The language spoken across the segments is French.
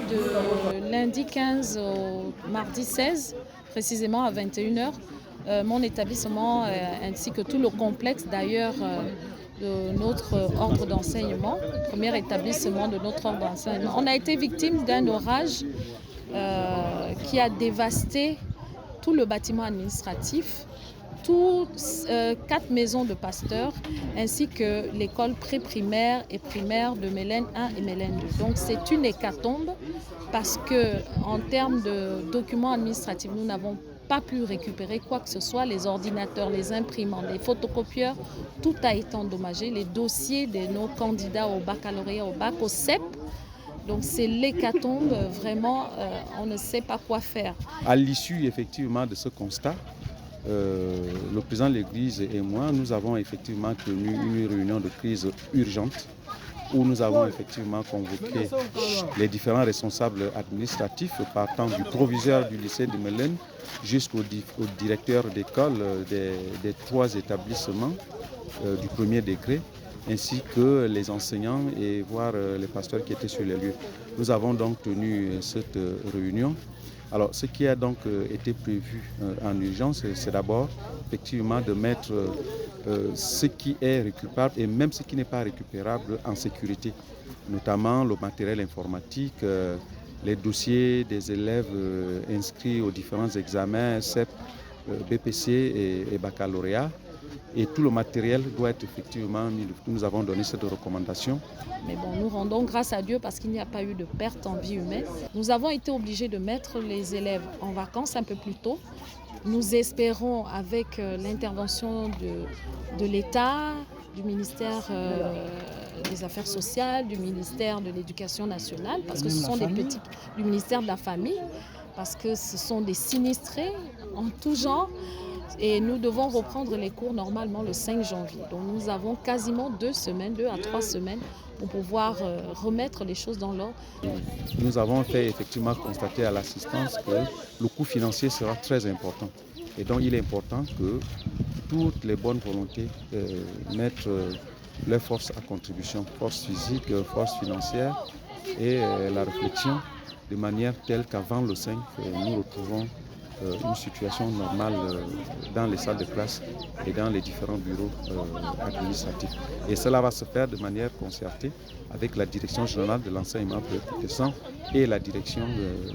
De lundi 15 au mardi 16, précisément à 21h, mon établissement ainsi que tout le complexe d'ailleurs de notre ordre d'enseignement, premier établissement de notre ordre d'enseignement. On a été victime d'un orage qui a dévasté tout le bâtiment administratif, toutes 4 maisons de pasteurs, ainsi que l'école pré-primaire et primaire de Mélène 1 et Mélène 2. Donc c'est une hécatombe parce qu'en termes de documents administratifs, nous n'avons pas pu récupérer quoi que ce soit. Les ordinateurs, les imprimantes, les photocopieurs, tout a été endommagé. Les dossiers de nos candidats au baccalauréat, au bac, au CEP. Donc c'est l'hécatombe, vraiment, on ne sait pas quoi faire. À l'issue effectivement de ce constat, le président de l'Église et moi, nous avons effectivement tenu une réunion de crise urgente où nous avons effectivement convoqué les différents responsables administratifs partant du proviseur du lycée de Mélène jusqu'au directeur d'école des 3 établissements du premier degré, ainsi que les enseignants et voire les pasteurs qui étaient sur les lieux. Nous avons donc tenu cette réunion. Alors, ce qui a donc été prévu en urgence, c'est d'abord effectivement de mettre ce qui est récupérable et même ce qui n'est pas récupérable en sécurité, notamment le matériel informatique, les dossiers des élèves inscrits aux différents examens CEP, BPC et baccalauréat. Et tout le matériel doit être effectivement mis. Nous avons donné cette recommandation. Mais bon, nous rendons grâce à Dieu parce qu'il n'y a pas eu de perte en vie humaine. Nous avons été obligés de mettre les élèves en vacances un peu plus tôt. Nous espérons, avec l'intervention de l'État, du ministère des Affaires sociales, du ministère de l'Éducation nationale, parce que ce sont des petits, du ministère de la Famille, parce que ce sont des sinistrés en tout genre. Et nous devons reprendre les cours normalement le 5 janvier. Donc nous avons quasiment 2 à 3 semaines pour pouvoir remettre les choses dans l'ordre. Nous avons fait effectivement constater à l'assistance que le coût financier sera très important. Et donc il est important que toutes les bonnes volontés mettent leurs forces à contribution, force physique, force financière et la réflexion de manière telle qu'avant le 5, nous retrouvons une situation normale dans les salles de classe et dans les différents bureaux administratifs. Et cela va se faire de manière concertée avec la direction générale de l'enseignement protestant et la direction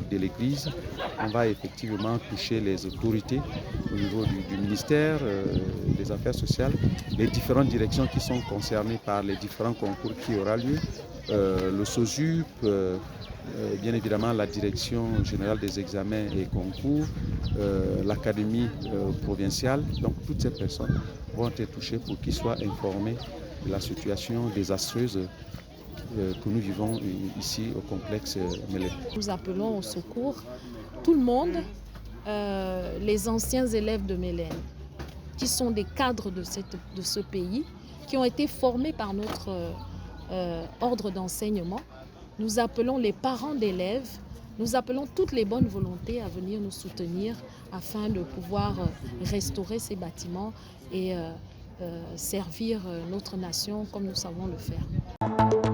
de l'Église. On va effectivement toucher les autorités au niveau du ministère des Affaires sociales, les différentes directions qui sont concernées par les différents concours qui aura lieu, le SOSUP, bien évidemment la direction générale des examens et concours, l'académie provinciale. Donc toutes ces personnes vont être touchées pour qu'ils soient informés de la situation désastreuse que nous vivons ici au complexe Mélène. Nous appelons au secours tout le monde, les anciens élèves de Mélène, qui sont des cadres de ce pays, qui ont été formés par notre ordre d'enseignement. Nous appelons les parents d'élèves, nous appelons toutes les bonnes volontés à venir nous soutenir afin de pouvoir restaurer ces bâtiments et servir notre nation comme nous savons le faire.